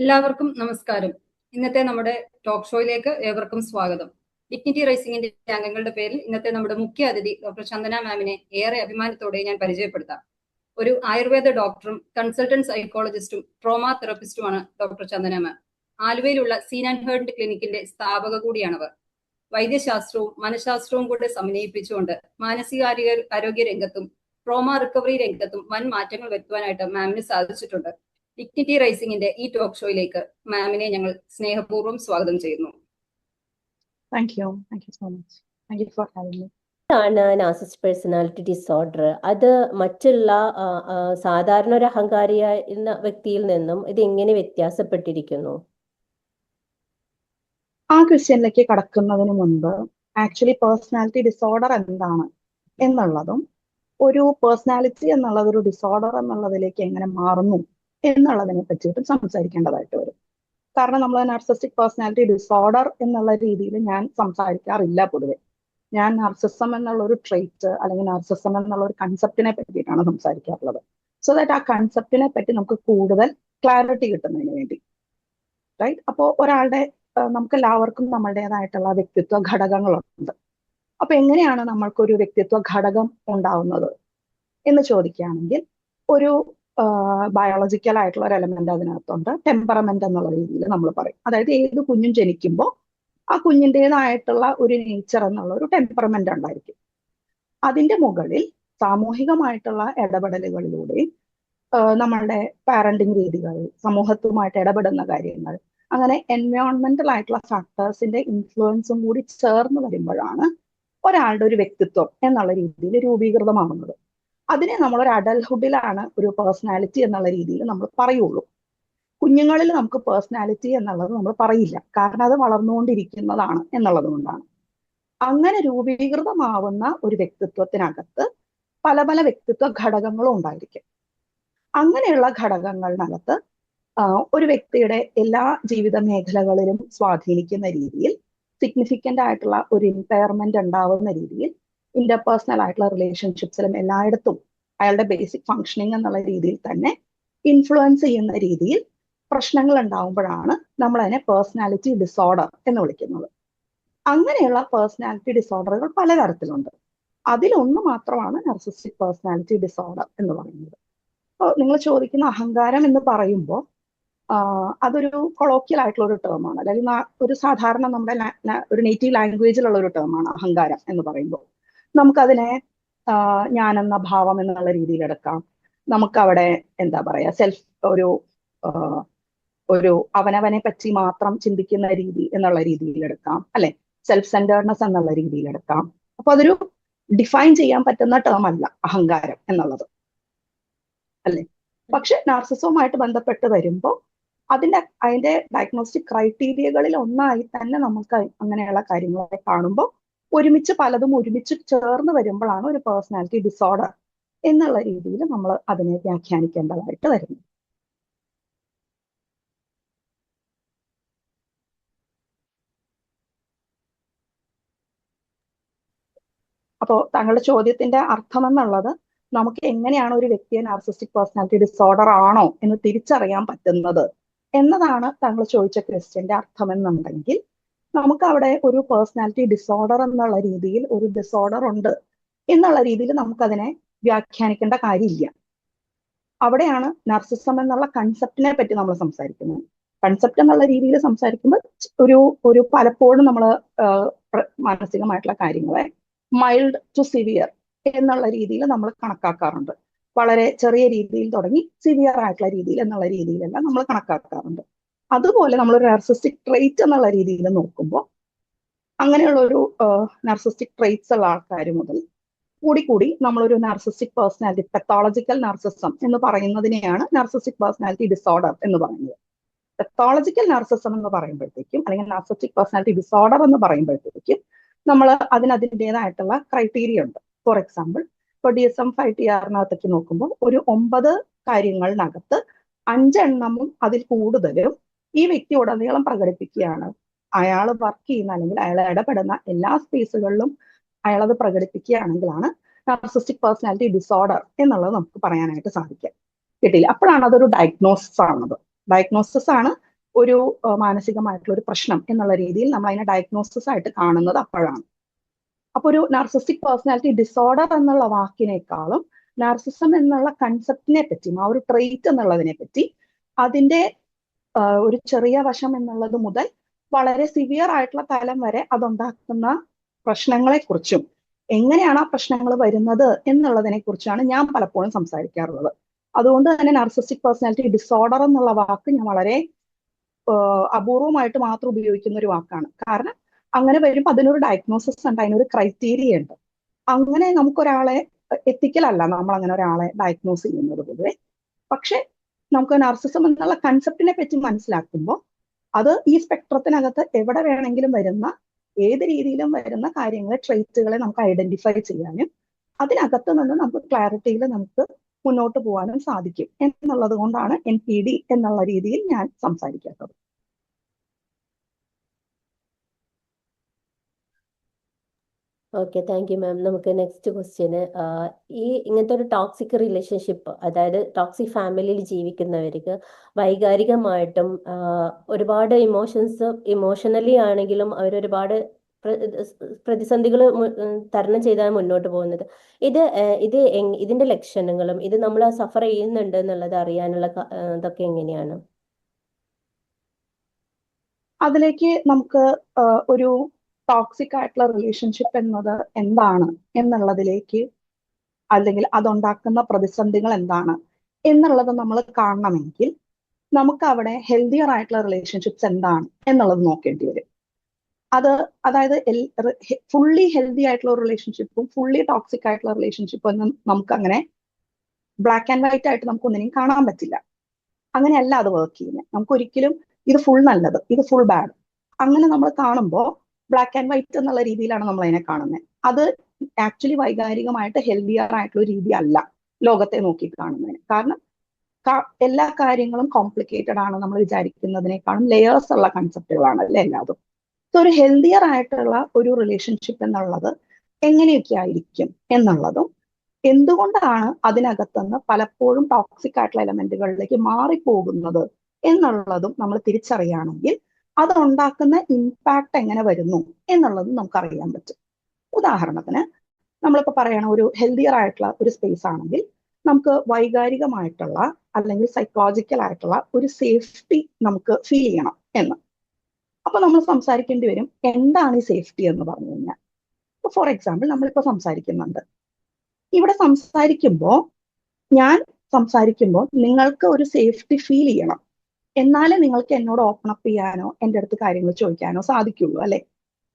എല്ലാവർക്കും നമസ്കാരം. ഇന്നത്തെ നമ്മുടെ ടോക്ക് ഷോയിലേക്ക് ഏവർക്കും സ്വാഗതം. ഡിഗ്നിറ്റി റൈസിംഗിന്റെ അംഗങ്ങളുടെ പേരിൽ ഇന്നത്തെ നമ്മുടെ മുഖ്യ അതിഥി ഡോക്ടർ ചന്ദന മാമിനെ ഏറെ അഭിമാനത്തോടെ ഞാൻ പരിചയപ്പെടുത്താം. ഒരു ആയുർവേദ ഡോക്ടറും കൺസൾട്ടന്റ് സൈക്കോളജിസ്റ്റും ട്രോമ തെറപ്പിസ്റ്റുമാണ് ഡോക്ടർ ചന്ദന മാം. ആലുവയിലുള്ള സീൻ ആൻഡ് ഹേർഡ് ക്ലിനിക്കിന്റെ സ്ഥാപക കൂടിയാണവർ. വൈദ്യശാസ്ത്രവും മനഃശാസ്ത്രവും കൂടെ സമന്വയിപ്പിച്ചുകൊണ്ട് ആരോഗ്യ രംഗത്തും ട്രോമ റിക്കവറി രംഗത്തും വൻ മാറ്റങ്ങൾ വരുത്തുവാനായിട്ട് മാമിന് സാധിച്ചിട്ടുണ്ട്. ഡിഗ്നിറ്റി റൈസിംഗിന്റെ ഈ ടോക്ക് ഷോയിലേക്ക് മാമിനെ ഞങ്ങൾ സ്നേഹപൂർവ്വം സ്വാഗതം ചെയ്യുന്നു. Thank you so much. Thank you for having me. ആണ് നാർസിസിസ്റ്റ് പേഴ്സണാലിറ്റി ഡിസോർഡർ. അത് മറ്റുള്ള സാധാരണ ഒരു അഹങ്കാരിയായ വ്യക്തിയിൽ നിന്നും ഇത് എങ്ങനെ വ്യത്യാസപ്പെട്ടിരിക്കുന്നു? ആ ക്വസ്റ്റ്യനിലേക്ക് കടക്കുന്നതിന് മുൻപ് ആക്ച്വലി പേഴ്സണാലിറ്റി ഡിസോർഡർ എന്താണ് എന്നുള്ളതും ഒരു പേഴ്സണാലിറ്റി എന്നുള്ളത് ഒരു ഡിസോർഡർ എന്നുള്ളതിലേക്ക് എങ്ങനെ മാറുന്നു എന്നുള്ളതിനെ പറ്റിയിട്ട് സംസാരിക്കേണ്ടതായിട്ട് വരും. കാരണം നമ്മൾ നാർസിസ്റ്റിക് പേഴ്സണാലിറ്റി ഡിസോർഡർ എന്നുള്ള രീതിയിൽ ഞാൻ സംസാരിക്കാറില്ല പൊതുവെ. ഞാൻ നാർസിസം എന്നുള്ള ഒരു ട്രെയ്റ്റ് അല്ലെങ്കിൽ നാർസിസം എന്നുള്ള ഒരു കൺസെപ്റ്റിനെ പറ്റിയിട്ടാണ് സംസാരിക്കാറുള്ളത്. സോ ദാറ്റ് ആ കൺസെപ്റ്റിനെ പറ്റി നമുക്ക് കൂടുതൽ ക്ലാരിറ്റി കിട്ടുന്നതിന് വേണ്ടി, റൈറ്റ്? അപ്പോൾ ഒരാളുടെ നമുക്ക് എല്ലാവർക്കും നമ്മളുടേതായിട്ടുള്ള വ്യക്തിത്വ ഘടകങ്ങളുണ്ട്. അപ്പൊ എങ്ങനെയാണ് നമ്മൾക്കൊരു വ്യക്തിത്വ ഘടകം ഉണ്ടാവുന്നത് എന്ന് ചോദിക്കുകയാണെങ്കിൽ ഒരു ബയോളജിക്കൽ ആയിട്ടുള്ള ഒരു എലമെന്റ് അതിനകത്തുണ്ട്. ടെമ്പറമെന്റ് എന്നുള്ള രീതിയിൽ നമ്മൾ പറയും. അതായത് ഏത് കുഞ്ഞും ജനിക്കുമ്പോൾ ആ കുഞ്ഞിൻ്റെതായിട്ടുള്ള ഒരു നേച്ചർ എന്നുള്ള ഒരു ടെമ്പറമെന്റ് ഉണ്ടായിരിക്കും. അതിന്റെ മുകളിൽ സാമൂഹികമായിട്ടുള്ള ഇടപെടലുകളിലൂടെ നമ്മളുടെ പാരന്റിങ് രീതികൾ, സമൂഹത്തുമായിട്ട് ഇടപെടുന്ന കാര്യങ്ങൾ, അങ്ങനെ എൻവയോൺമെന്റൽ ആയിട്ടുള്ള ഫാക്ടേഴ്സിന്റെ ഇൻഫ്ലുവൻസും കൂടി ചേർന്ന് വരുമ്പോഴാണ് ഒരാളുടെ ഒരു വ്യക്തിത്വം എന്നുള്ള രീതിയിൽ രൂപീകൃതമാവുന്നത്. അതിനെ നമ്മളൊരു അഡൽഹുഡിലാണ് ഒരു പേഴ്സണാലിറ്റി എന്നുള്ള രീതിയിൽ നമ്മൾ പറയുള്ളൂ. കുഞ്ഞുങ്ങളിൽ നമുക്ക് പേഴ്സണാലിറ്റി എന്നുള്ളത് നമ്മൾ പറയില്ല, കാരണം അത് വളർന്നുകൊണ്ടിരിക്കുന്നതാണ് എന്നുള്ളത് കൊണ്ടാണ്. അങ്ങനെ രൂപീകൃതമാവുന്ന ഒരു വ്യക്തിത്വത്തിനകത്ത് പല പല വ്യക്തിത്വ ഘടകങ്ങളും ഉണ്ടായിരിക്കും. അങ്ങനെയുള്ള ഘടകങ്ങളിനകത്ത് ഒരു വ്യക്തിയുടെ എല്ലാ ജീവിത മേഖലകളിലും സ്വാധീനിക്കുന്ന രീതിയിൽ സിഗ്നിഫിക്കന്റ് ആയിട്ടുള്ള ഒരു ഇമ്പയർമെന്റ് ഉണ്ടാവുന്ന രീതിയിൽ ഇന്റർപേഴ്സണൽ ആയിട്ടുള്ള റിലേഷൻഷിപ്സിലും എല്ലായിടത്തും അയാളുടെ ബേസിക് ഫങ്ഷനിങ് എന്നുള്ള രീതിയിൽ തന്നെ ഇൻഫ്ലുവൻസ് ചെയ്യുന്ന രീതിയിൽ പ്രശ്നങ്ങൾ ഉണ്ടാവുമ്പോഴാണ് നമ്മൾ അതിനെ പേഴ്സണാലിറ്റി ഡിസോർഡർ എന്ന് വിളിക്കുന്നത്. അങ്ങനെയുള്ള പേഴ്സണാലിറ്റി ഡിസോർഡറുകൾ പലതരത്തിലുണ്ട്. അതിലൊന്ന് മാത്രമാണ് നാർസിസ്റ്റിക് പേഴ്സണാലിറ്റി ഡിസോർഡർ എന്ന് പറയുന്നത്. അപ്പോൾ നിങ്ങൾ ചോദിക്കുന്ന അഹങ്കാരം എന്ന് പറയുമ്പോൾ അതൊരു കൊളോക്കിയൽ ആയിട്ടുള്ള ഒരു ടേമാണ്, അല്ലെങ്കിൽ ഒരു സാധാരണ നമ്മുടെ ഒരു നേറ്റീവ് ലാംഗ്വേജിലുള്ള ഒരു ടേമാണ് അഹങ്കാരം എന്ന് പറയുമ്പോൾ. നമുക്കതിനെ ഞാനെന്ന ഭാവം എന്നുള്ള രീതിയിൽ എടുക്കാം. നമുക്കവിടെ എന്താ പറയാ സെൽഫ് ഒരു അവനവനെ പറ്റി മാത്രം ചിന്തിക്കുന്ന രീതി എന്നുള്ള രീതിയിൽ എടുക്കാം, അല്ലെ? സെൽഫ് സെന്റേർഡ്നെസ് എന്നുള്ള രീതിയിൽ എടുക്കാം. അപ്പൊ അതൊരു ഡിഫൈൻ ചെയ്യാൻ പറ്റുന്ന ടേം അല്ല അഹങ്കാരം എന്നുള്ളത്, അല്ലെ? പക്ഷെ നാർസിസവുമായിട്ട് ബന്ധപ്പെട്ട് വരുമ്പോൾ അതിന്റെ ഡയഗ്നോസ്റ്റിക് ക്രൈറ്റീരിയകളിൽ ഒന്നായി തന്നെ നമുക്ക് അങ്ങനെയുള്ള കാര്യങ്ങളെ കാണുമ്പോൾ പലതും ഒരുമിച്ച് ചേർന്ന് വരുമ്പോഴാണ് ഒരു പേഴ്സണാലിറ്റി ഡിസോർഡർ എന്നുള്ള രീതിയിൽ നമ്മൾ അതിനെ വ്യാഖ്യാനിക്കേണ്ടതായിട്ട് വരുന്നത്. അപ്പോൾ താങ്കളുടെ ചോദ്യത്തിന്റെ അർത്ഥം എന്നുള്ളത് നമുക്ക് എങ്ങനെയാണ് ഒരു വ്യക്തിയെ നാർസിസ്റ്റിക് പേഴ്സണാലിറ്റി ഡിസോർഡർ ആണോ എന്ന് തിരിച്ചറിയാൻ പറ്റുന്നത് എന്നതാണ് താങ്കൾ ചോദിച്ച ക്വസ്റ്റ്യന്റെ അർത്ഥം എന്നുണ്ടെങ്കിൽ, നമുക്ക് അവിടെ ഒരു പേഴ്സണാലിറ്റി ഡിസോർഡർ എന്നുള്ള രീതിയിൽ ഒരു ഡിസോർഡർ ഉണ്ട് എന്നുള്ള രീതിയിൽ നമുക്കതിനെ വ്യാഖ്യാനിക്കേണ്ട കാര്യമില്ല. അവിടെയാണ് നാർസിസം എന്നുള്ള കൺസെപ്റ്റിനെ പറ്റി നമ്മൾ സംസാരിക്കുന്നത്. കൺസെപ്റ്റ് എന്നുള്ള രീതിയിൽ സംസാരിക്കുമ്പോൾ ഒരു പലപ്പോഴും നമ്മൾ മാനസികമായിട്ടുള്ള കാര്യങ്ങളെ മൈൽഡ് ടു സിവിയർ എന്നുള്ള രീതിയിൽ നമ്മൾ കണക്കാക്കാറുണ്ട്. വളരെ ചെറിയ രീതിയിൽ തുടങ്ങി സിവിയർ ആയിട്ടുള്ള രീതിയിൽ എന്നുള്ള രീതിയിലെല്ലാം നമ്മൾ കണക്കാക്കാറുണ്ട്. അതുപോലെ നമ്മളൊരു നാർസിസ്റ്റിക് ട്രെയ്റ്റ് എന്നുള്ള രീതിയിൽ നോക്കുമ്പോൾ അങ്ങനെയുള്ള ഒരു നാർസിസ്റ്റിക് ട്രെയ്റ്റ്സ് ഉള്ള ആൾക്കാർ മുതൽ കൂടി നമ്മളൊരു നാർസിസ്റ്റിക് പേഴ്സണാലിറ്റി, പെത്തോളജിക്കൽ നാർസിസം എന്ന് പറയുന്നതിനെയാണ് നാർസിസ്റ്റിക് പേഴ്സണാലിറ്റി ഡിസോർഡർ എന്ന് പറയുന്നത്. പെത്തോളജിക്കൽ നാർസിസം എന്ന് പറയുമ്പോഴത്തേക്കും, അല്ലെങ്കിൽ നാർസിസ്റ്റിക് പേഴ്സണാലിറ്റി ഡിസോർഡർ എന്ന് പറയുമ്പോഴത്തേക്കും നമ്മൾ അതിൻ്റെതായിട്ടുള്ള ക്രൈറ്റീരിയ ഉണ്ട്. ഫോർ എക്സാമ്പിൾ, ഇപ്പോൾ DSM-5 നോക്കുമ്പോൾ ഒരു 9 കാര്യങ്ങളിനകത്ത് 5 എണ്ണമും അതിൽ കൂടുതലും ഈ വ്യക്തി ഉടനീളം പ്രകടിപ്പിക്കുകയാണ്. അയാൾ വർക്ക് ചെയ്യുന്ന അല്ലെങ്കിൽ അയാൾ ഇടപെടുന്ന എല്ലാ സ്പേസുകളിലും അയാളത് പ്രകടിപ്പിക്കുകയാണെങ്കിലാണ് നാർസിസ്റ്റിക് പേഴ്സണാലിറ്റി ഡിസോർഡർ എന്നുള്ളത് നമുക്ക് പറയാനായിട്ട് സാധിക്കുക. കിട്ടിയില്ല. അപ്പോഴാണ് അതൊരു ഡയഗ്നോസിസ് ആണത്. ഡയഗ്നോസിസ് ആണ് ഒരു മാനസികമായിട്ടുള്ള ഒരു പ്രശ്നം എന്നുള്ള രീതിയിൽ നമ്മൾ അതിനെ ഡയഗ്നോസിസ് ആയിട്ട് കാണുന്നത് അപ്പോഴാണ്. അപ്പൊ ഒരു നാർസിസ്റ്റിക് പേഴ്സണാലിറ്റി ഡിസോർഡർ എന്നുള്ള വാക്കിനേക്കാളും നാർസിസം എന്നുള്ള കൺസെപ്റ്റിനെ പറ്റിയും ആ ഒരു ട്രെയ്റ്റ് എന്നുള്ളതിനെ പറ്റി അതിന്റെ ഒരു ചെറിയ വശം എന്നുള്ളത് മുതൽ വളരെ സിവിയർ ആയിട്ടുള്ള തലം വരെ അതുണ്ടാക്കുന്ന പ്രശ്നങ്ങളെ കുറിച്ചും എങ്ങനെയാണ് ആ പ്രശ്നങ്ങൾ വരുന്നത് എന്നുള്ളതിനെ കുറിച്ചാണ് ഞാൻ പലപ്പോഴും സംസാരിക്കാറുള്ളത്. അതുകൊണ്ട് തന്നെ നാർസിസ്റ്റിക് പേഴ്സണാലിറ്റി ഡിസോർഡർ എന്നുള്ള വാക്ക് ഞാൻ വളരെ അപൂർവമായിട്ട് മാത്രം ഉപയോഗിക്കുന്ന ഒരു വാക്കാണ്. കാരണം അങ്ങനെ വരുമ്പോൾ അതിനൊരു ഡയഗ്നോസിസ് ഉണ്ട്, അതിനൊരു ക്രൈറ്റീരിയ ഉണ്ട്. അങ്ങനെ നമുക്കൊരാളെ എത്തിക്കലല്ല നമ്മൾ അങ്ങനെ ഒരാളെ ഡയഗ്നോസ് ചെയ്യുന്നത് പൊതുവെ. പക്ഷെ നമുക്ക് നാർസിസം എന്നുള്ള കൺസെപ്റ്റിനെ പറ്റി മനസ്സിലാക്കുമ്പോൾ അത് ഈ സ്പെക്ട്രത്തിനകത്ത് എവിടെ വേണമെങ്കിലും വരുന്ന ഏത് രീതിയിലും വരുന്ന കാര്യങ്ങളെ ട്രെയ്റ്റുകളെ നമുക്ക് ഐഡന്റിഫൈ ചെയ്യാനും അതിനകത്ത് നിന്ന് നമുക്ക് ക്ലാരിറ്റിയിൽ നമുക്ക് മുന്നോട്ട് പോകാനും സാധിക്കും എന്നുള്ളത് കൊണ്ടാണ് NPD എന്നുള്ള രീതിയിൽ ഞാൻ സംസാരിക്കാത്തത്. Okay, thank you ma'am. നമുക്ക് നെക്സ്റ്റ് ക്വസ്റ്റ്യന്, ഈ ഇങ്ങനത്തെ ഒരു ടോക്സിക് റിലേഷൻഷിപ്പ്, അതായത് ടോക്സിക് ഫാമിലിയിൽ ജീവിക്കുന്നവർക്ക് വൈകാരികമായിട്ടും ഒരുപാട് ഇമോഷണലി ആണെങ്കിലും അവരൊരുപാട് പ്രതിസന്ധികൾ തരണം ചെയ്താണ് മുന്നോട്ട് പോകുന്നത്. ഇതിന്റെ ലക്ഷണങ്ങളും ഇത് നമ്മൾ സഫർ ചെയ്യുന്നുണ്ട് എന്നുള്ളത് അറിയാനുള്ള ഇതൊക്കെ എങ്ങനെയാണ്? അതിലേക്ക് നമുക്ക് ഒരു ടോക്സിക് ആയിട്ടുള്ള റിലേഷൻഷിപ്പ് എന്നത് എന്താണ് എന്നുള്ളതിലേക്ക്, അല്ലെങ്കിൽ അതുണ്ടാക്കുന്ന പ്രതിസന്ധികൾ എന്താണ് എന്നുള്ളത് നമ്മൾ കാണണമെങ്കിൽ നമുക്ക് അവിടെ ഹെൽത്തിയർ ആയിട്ടുള്ള റിലേഷൻഷിപ്സ് എന്താണ് എന്നുള്ളത് നോക്കേണ്ടി വരും. അതായത് ഫുള്ളി ഹെൽത്തി ആയിട്ടുള്ള റിലേഷൻഷിപ്പും ഫുള്ളി ടോക്സിക് ആയിട്ടുള്ള റിലേഷൻഷിപ്പും ഒന്നും നമുക്ക് അങ്ങനെ ബ്ലാക്ക് ആൻഡ് വൈറ്റ് ആയിട്ട് നമുക്ക് ഒന്നിനും കാണാൻ പറ്റില്ല. അങ്ങനെയല്ല അത് വർക്ക് ചെയ്യുന്നത്. നമുക്ക് ഒരിക്കലും ഇത് ഫുൾ നല്ലത്, ഇത് ഫുൾ ബാഡ് അങ്ങനെ നമ്മൾ കാണുമ്പോൾ ബ്ലാക്ക് ആൻഡ് വൈറ്റ് എന്നുള്ള രീതിയിലാണ് നമ്മൾ അതിനെ കാണുന്നത്. അത് ആക്ച്വലി വൈകാരികമായിട്ട് ഹെൽത്തിയർ ആയിട്ടുള്ള രീതി അല്ല ലോകത്തെ നോക്കി കാണുന്നതിന്. കാരണം എല്ലാ കാര്യങ്ങളും കോംപ്ലിക്കേറ്റഡ് ആണ്. നമ്മൾ വിചാരിക്കുന്നതിനേക്കാളും ലെയേഴ്സ് ഉള്ള കൺസെപ്റ്റുകളാണ് അല്ലേ എല്ലാതും. സോ ഒരു ഹെൽത്തിയർ ആയിട്ടുള്ള ഒരു റിലേഷൻഷിപ്പ് എന്നുള്ളത് എങ്ങനെയൊക്കെ ആയിരിക്കും എന്നുള്ളതും എന്തുകൊണ്ടാണ് അതിനകത്തുനിന്ന് പലപ്പോഴും ടോക്സിക് ആയിട്ടുള്ള എലമെന്റുകളിലേക്ക് മാറിപ്പോകുന്നത് എന്നുള്ളതും നമ്മൾ തിരിച്ചറിയുകയാണെങ്കിൽ അതുണ്ടാക്കുന്ന ഇമ്പാക്ട് എങ്ങനെ വരുന്നു എന്നുള്ളതും നമുക്കറിയാൻ പറ്റും. ഉദാഹരണത്തിന് നമ്മളിപ്പോൾ പറയണ ഒരു ഹെൽത്തിയർ ആയിട്ടുള്ള ഒരു സ്പേസ് ആണെങ്കിൽ നമുക്ക് വൈകാരികമായിട്ടുള്ള അല്ലെങ്കിൽ സൈക്കോളജിക്കൽ ആയിട്ടുള്ള ഒരു സേഫ്റ്റി നമുക്ക് ഫീൽ ചെയ്യണം എന്ന്. അപ്പൊ നമ്മൾ സംസാരിക്കേണ്ടി വരും എന്താണ് ഈ സേഫ്റ്റി എന്ന് പറഞ്ഞു കഴിഞ്ഞാൽ. ഫോർ എക്സാമ്പിൾ നമ്മളിപ്പോൾ സംസാരിക്കുന്നുണ്ട്. ഇവിടെ ഞാൻ സംസാരിക്കുമ്പോൾ നിങ്ങൾക്ക് ഒരു സേഫ്റ്റി ഫീൽ ചെയ്യണം. എന്നാലേ നിങ്ങൾക്ക് എന്നോട് ഓപ്പൺ അപ്പ് ചെയ്യാനോ എൻ്റെ അടുത്ത് കാര്യങ്ങൾ ചോദിക്കാനോ സാധിക്കുള്ളൂ അല്ലെ.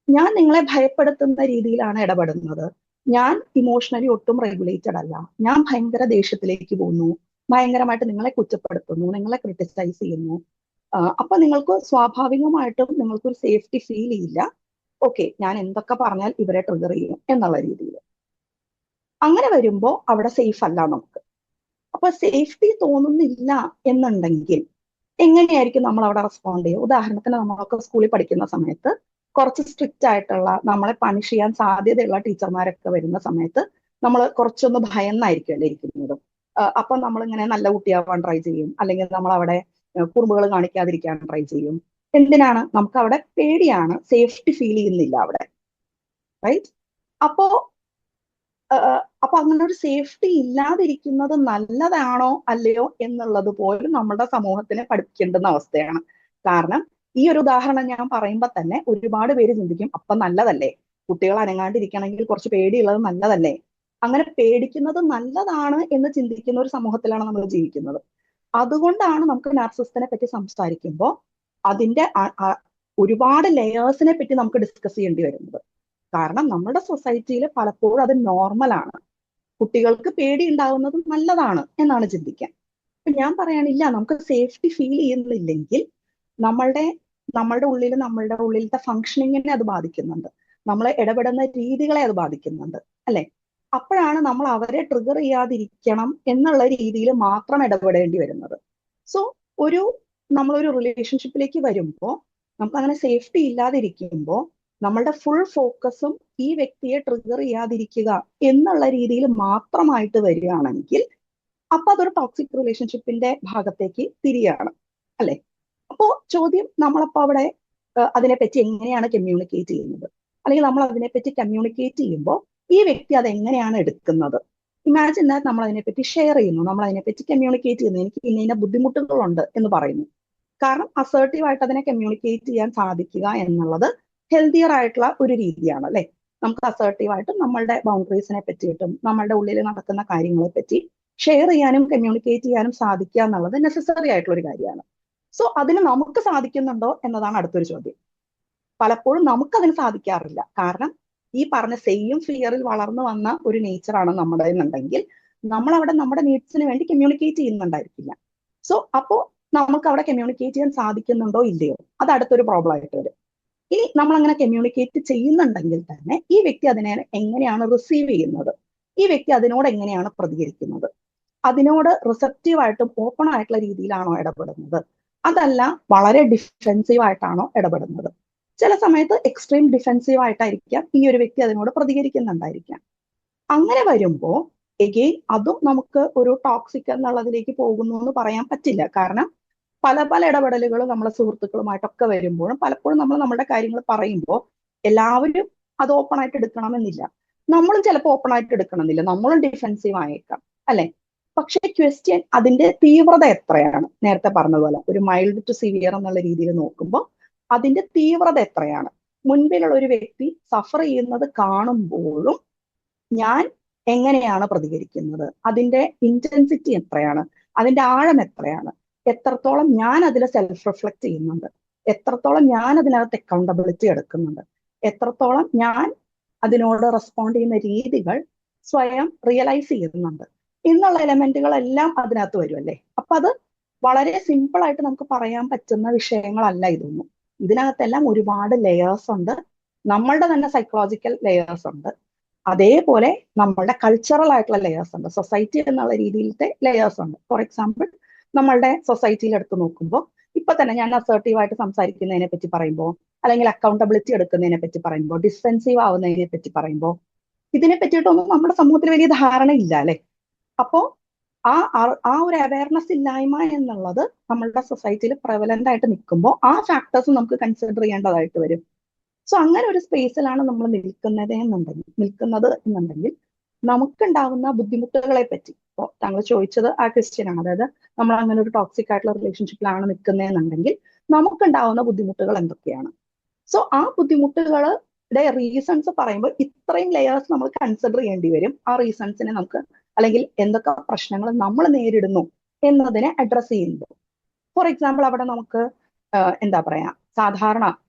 ഞാൻ നിങ്ങളെ ഭയപ്പെടുത്തുന്ന രീതിയിലാണ് ഇടപെടുന്നത്. ഞാൻ ഇമോഷണലി ഒട്ടും റെഗുലേറ്റഡ് അല്ല. ഞാൻ ഭയങ്കര ദേഷ്യത്തിലേക്ക് പോകുന്നു, ഭയങ്കരമായിട്ട് നിങ്ങളെ കുറ്റപ്പെടുത്തുന്നു, നിങ്ങളെ ക്രിട്ടിസൈസ് ചെയ്യുന്നു. അപ്പൊ നിങ്ങൾക്ക് സ്വാഭാവികമായിട്ടും നിങ്ങൾക്കൊരു സേഫ്റ്റി ഫീൽ ചെയ്യില്ല. ഓക്കെ, ഞാൻ എന്തൊക്കെ പറഞ്ഞാൽ ഇവരെ ട്രിഗർ ചെയ്യും എന്നുള്ള രീതിയിൽ. അങ്ങനെ വരുമ്പോൾ അവിടെ സേഫ് അല്ല നമുക്ക്. അപ്പൊ സേഫ്റ്റി തോന്നുന്നില്ല എന്നുണ്ടെങ്കിൽ എങ്ങനെയായിരിക്കും നമ്മൾ അവിടെ റെസ്പോണ്ട് ചെയ്യുക? ഉദാഹരണത്തിന് നമ്മളൊക്കെ സ്കൂളിൽ പഠിക്കുന്ന സമയത്ത് കുറച്ച് സ്ട്രിക്റ്റ് ആയിട്ടുള്ള നമ്മളെ പണിഷ് ചെയ്യാൻ സാധ്യതയുള്ള ടീച്ചർമാരൊക്കെ വരുന്ന സമയത്ത് നമ്മൾ കുറച്ചൊന്ന് ഭയന്നായിരിക്കുമല്ലേ ഇരിക്കുന്നത്. അപ്പൊ നമ്മളിങ്ങനെ നല്ല കുട്ടിയാവാൻ ട്രൈ ചെയ്യും, അല്ലെങ്കിൽ നമ്മൾ അവിടെ കുറുമ്പുകൾ കാണിക്കാതിരിക്കാൻ ട്രൈ ചെയ്യും. എന്തിനാണ്? നമുക്ക് അവിടെ പേടിയാണ്, സേഫ്റ്റി ഫീൽ ചെയ്യുന്നില്ല അവിടെ, റൈറ്റ്? അപ്പോ അങ്ങനെ ഒരു സേഫ്റ്റി ഇല്ലാതിരിക്കുന്നത് നല്ലതാണോ അല്ലയോ എന്നുള്ളത് പോലും നമ്മുടെ സമൂഹത്തിനെ പഠിപ്പിക്കേണ്ടുന്ന അവസ്ഥയാണ്. കാരണം ഈ ഒരു ഉദാഹരണം ഞാൻ പറയുമ്പോൾ തന്നെ ഒരുപാട് പേര് ചിന്തിക്കും, അപ്പൊ നല്ലതല്ലേ, കുട്ടികൾ അനങ്ങാണ്ടിരിക്കണമെങ്കിൽ കുറച്ച് പേടിയുള്ളത് നല്ലതല്ലേ. അങ്ങനെ പേടിക്കുന്നത് നല്ലതാണ് എന്ന് ചിന്തിക്കുന്ന ഒരു സമൂഹത്തിലാണ് നമ്മൾ ജീവിക്കുന്നത്. അതുകൊണ്ടാണ് നമുക്ക് നാർസിസത്തിനെ പറ്റി സംസാരിക്കുമ്പോൾ അതിന്റെ ഒരുപാട് ലെയേഴ്സിനെ പറ്റി നമുക്ക് ഡിസ്കസ് ചെയ്യേണ്ടി വരുന്നത്. കാരണം നമ്മുടെ സൊസൈറ്റിയിൽ പലപ്പോഴും അത് നോർമലാണ്. കുട്ടികൾക്ക് പേടി ഉണ്ടാവുന്നതും നല്ലതാണ് എന്നാണ് ചിന്തിക്കാൻ. അപ്പൊ ഞാൻ പറയാനില്ല, നമുക്ക് സേഫ്റ്റി ഫീൽ ചെയ്യുന്നില്ലെങ്കിൽ നമ്മളുടെ ഉള്ളിലത്തെ ഫങ്ഷനിങ്ങിനെ അത് ബാധിക്കുന്നുണ്ട്, നമ്മളെ ഇടപെടുന്ന രീതികളെ അത് ബാധിക്കുന്നുണ്ട് അല്ലെ. അപ്പോഴാണ് നമ്മൾ അവരെ ട്രിഗർ ചെയ്യാതിരിക്കണം എന്നുള്ള രീതിയിൽ മാത്രം ഇടപെടേണ്ടി വരുന്നത്. സോ നമ്മളൊരു റിലേഷൻഷിപ്പിലേക്ക് വരുമ്പോൾ നമുക്ക് അങ്ങനെ സേഫ്റ്റി ഇല്ലാതിരിക്കുമ്പോൾ നമ്മളുടെ ഫുൾ ഫോക്കസും ഈ വ്യക്തിയെ ട്രിഗർ ചെയ്യാതിരിക്കുക എന്നുള്ള രീതിയിൽ മാത്രമായിട്ട് വരികയാണെങ്കിൽ അപ്പൊ അതൊരു ടോക്സിക് റിലേഷൻഷിപ്പിന്റെ ഭാഗത്തേക്ക് തിരിയാണ് അല്ലെ. അപ്പോ ചോദ്യം, നമ്മളപ്പോ അവിടെ അതിനെപ്പറ്റി എങ്ങനെയാണ് കമ്മ്യൂണിക്കേറ്റ് ചെയ്യുന്നത്, അല്ലെങ്കിൽ നമ്മൾ അതിനെപ്പറ്റി കമ്മ്യൂണിക്കേറ്റ് ചെയ്യുമ്പോൾ ഈ വ്യക്തി അത് എങ്ങനെയാണ് എടുക്കുന്നത്. ഇമാജിൻ ദാറ്റ് നമ്മൾ അതിനെപ്പറ്റി ഷെയർ ചെയ്യുന്നു, നമ്മൾ അതിനെപ്പറ്റി കമ്മ്യൂണിക്കേറ്റ് ചെയ്യുന്നു, എനിക്ക് ഇന്ന ബുദ്ധിമുട്ടുകളുണ്ട് എന്ന് പറയുന്നു. കാരണം അസേർട്ടീവായിട്ട് അതിനെ കമ്മ്യൂണിക്കേറ്റ് ചെയ്യാൻ സാധിക്കുക എന്നുള്ളത് ഹെൽത്തിയർ ആയിട്ടുള്ള ഒരു രീതിയാണ് അല്ലെ. നമുക്ക് അസേർട്ടീവായിട്ട് നമ്മളുടെ ബൗണ്ടറീസിനെ പറ്റിയിട്ടും നമ്മളുടെ ഉള്ളിൽ നടക്കുന്ന കാര്യങ്ങളെ പറ്റി ഷെയർ ചെയ്യാനും കമ്മ്യൂണിക്കേറ്റ് ചെയ്യാനും സാധിക്കുക എന്നുള്ളത് നെസസറി ആയിട്ടുള്ള ഒരു കാര്യമാണ്. സോ അതിന് നമുക്ക് സാധിക്കുന്നുണ്ടോ എന്നതാണ് അടുത്തൊരു ചോദ്യം. പലപ്പോഴും നമുക്കതിന് സാധിക്കാറില്ല. കാരണം ഈ പറഞ്ഞ സെയിം ഫിയറിൽ വളർന്നു വന്ന ഒരു നേച്ചറാണ് നമ്മുടെ എന്നുണ്ടെങ്കിൽ നമ്മൾ അവിടെ നമ്മുടെ നീഡ്സിന് വേണ്ടി കമ്മ്യൂണിക്കേറ്റ് ചെയ്യുന്നുണ്ടായിരിക്കില്ല. സോ അപ്പോ നമുക്ക് അവിടെ കമ്മ്യൂണിക്കേറ്റ് ചെയ്യാൻ സാധിക്കുന്നുണ്ടോ ഇല്ലയോ, അത് അടുത്തൊരു പ്രോബ്ലം ആയിട്ട് വരും. ഇനി നമ്മൾ അങ്ങനെ കമ്മ്യൂണിക്കേറ്റ് ചെയ്യുന്നുണ്ടെങ്കിൽ തന്നെ ഈ വ്യക്തി അതിനെ എങ്ങനെയാണ് റിസീവ് ചെയ്യുന്നത്, ഈ വ്യക്തി അതിനോട് എങ്ങനെയാണ് പ്രതികരിക്കുന്നത്, അതിനോട് റിസപ്റ്റീവ് ആയിട്ടും ഓപ്പൺ ആയിട്ടുള്ള രീതിയിലാണോ ഇടപെടുന്നത്, അതല്ല വളരെ ഡിഫെൻസീവ് ആയിട്ടാണോ ഇടപെടുന്നത്. ചില സമയത്ത് എക്സ്ട്രീം ഡിഫെൻസീവ് ആയിട്ടായിരിക്കാം ഈ ഒരു വ്യക്തി അതിനോട് പ്രതികരിക്കുന്നുണ്ടായിരിക്കാം. അങ്ങനെ വരുമ്പോൾ എഗെയിൻ അതും നമുക്ക് ഒരു ടോക്സിക് എന്നുള്ളതിലേക്ക് പോകുന്നു എന്ന് പറയാൻ പറ്റില്ല. കാരണം പല പല ഇടപെടലുകളും നമ്മളെ സുഹൃത്തുക്കളുമായിട്ടൊക്കെ വരുമ്പോഴും പലപ്പോഴും നമ്മൾ നമ്മുടെ കാര്യങ്ങൾ പറയുമ്പോൾ എല്ലാവരും അത് ഓപ്പൺ ആയിട്ട് എടുക്കണമെന്നില്ല. നമ്മളും ചിലപ്പോൾ ഓപ്പൺ ആയിട്ട് എടുക്കണമെന്നില്ല, നമ്മളും ഡിഫെൻസീവ് ആയേക്കാം അല്ലെ. പക്ഷെ ക്വസ്റ്റ്യൻ അതിന്റെ തീവ്രത എത്രയാണ്. നേരത്തെ പറഞ്ഞതുപോലെ ഒരു മൈൽഡ് ടു സിവിയർ എന്നുള്ള രീതിയിൽ നോക്കുമ്പോൾ അതിന്റെ തീവ്രത എത്രയാണ്. മുൻപിലുള്ള ഒരു വ്യക്തി സഫർ ചെയ്യുന്നത് കാണുമ്പോഴും ഞാൻ എങ്ങനെയാണ് പ്രതികരിക്കുന്നത്, അതിന്റെ ഇന്റൻസിറ്റി എത്രയാണ്, അതിന്റെ ആഴം എത്രയാണ്, എത്രത്തോളം ഞാൻ അതിൽ സെൽഫ് റിഫ്ലക്ട് ചെയ്യുന്നുണ്ട്, എത്രത്തോളം ഞാൻ അതിനകത്ത് അക്കൗണ്ടബിലിറ്റി എടുക്കുന്നുണ്ട്, എത്രത്തോളം ഞാൻ അതിനോട് റെസ്പോണ്ട് ചെയ്യുന്ന രീതികൾ സ്വയം റിയലൈസ് ചെയ്യുന്നുണ്ട് എന്നുള്ള എലമെന്റുകളെല്ലാം അതിനകത്ത് വരും അല്ലേ. അപ്പൊ അത് വളരെ സിമ്പിൾ ആയിട്ട് നമുക്ക് പറയാൻ പറ്റുന്ന വിഷയങ്ങളല്ല ഇതൊന്നും. ഇതിനകത്തെല്ലാം ഒരുപാട് ലെയേഴ്സ് ഉണ്ട്. നമ്മളുടെ തന്നെ സൈക്കോളജിക്കൽ ലെയേഴ്സ് ഉണ്ട്, അതേപോലെ നമ്മളുടെ കൾച്ചറൽ ആയിട്ടുള്ള ലെയേഴ്സ് ഉണ്ട്, സൊസൈറ്റി എന്നുള്ള രീതിയിലത്തെ ലെയേഴ്സ് ഉണ്ട്. ഫോർ എക്സാമ്പിൾ നമ്മളുടെ സൊസൈറ്റിയിൽ എടുത്ത് നോക്കുമ്പോൾ ഇപ്പൊ തന്നെ ഞാൻ അസേർട്ടീവായിട്ട് സംസാരിക്കുന്നതിനെ പറ്റി പറയുമ്പോൾ, അല്ലെങ്കിൽ അക്കൗണ്ടബിലിറ്റി എടുക്കുന്നതിനെ പറ്റി പറയുമ്പോൾ, ഡിഫെൻസീവ് ആവുന്നതിനെ പറ്റി പറയുമ്പോൾ ഇതിനെ പറ്റിയിട്ടൊന്നും നമ്മുടെ സമൂഹത്തിൽ വലിയ ധാരണ ഇല്ല അല്ലെ. അപ്പോ ആ ഒരു അവയർനെസ് ഇല്ലായ്മ എന്നുള്ളത് നമ്മളുടെ സൊസൈറ്റിയിൽ പ്രവലന്റ് ആയിട്ട് നിൽക്കുമ്പോൾ ആ ഫാക്ടേഴ്സ് നമുക്ക് കൺസിഡർ ചെയ്യേണ്ടതായിട്ട് വരും. സോ അങ്ങനെ ഒരു സ്പേസിലാണ് നമ്മൾ നിൽക്കുന്നത് എന്നുണ്ടെങ്കിൽ നമുക്കുണ്ടാകുന്ന ബുദ്ധിമുട്ടുകളെ പറ്റി, ഇപ്പോൾ താങ്കൾ ചോദിച്ചത് ആ ക്വസ്റ്റ്യൻ ആണ്. അതായത് നമ്മൾ അങ്ങനെ ഒരു ടോക്സിക് ആയിട്ടുള്ള റിലേഷൻഷിപ്പിലാണ് നിൽക്കുന്നതെന്നുണ്ടെങ്കിൽ നമുക്കുണ്ടാവുന്ന ബുദ്ധിമുട്ടുകൾ എന്തൊക്കെയാണ്. സോ ആ ബുദ്ധിമുട്ടുകളുടെ റീസൺസ് പറയുമ്പോൾ ഇത്രയും ലെയേഴ്സ് നമ്മൾ കൺസിഡർ ചെയ്യേണ്ടി വരും. ആ റീസൺസിനെ നമുക്ക്, അല്ലെങ്കിൽ എന്തൊക്കെ പ്രശ്നങ്ങൾ നമ്മൾ നേരിടുന്നു എന്നതിനെ അഡ്രസ് ചെയ്യുമ്പോൾ. ഫോർ എക്സാമ്പിൾ അവിടെ നമുക്ക് എന്താ പറയാ, സാധാരണ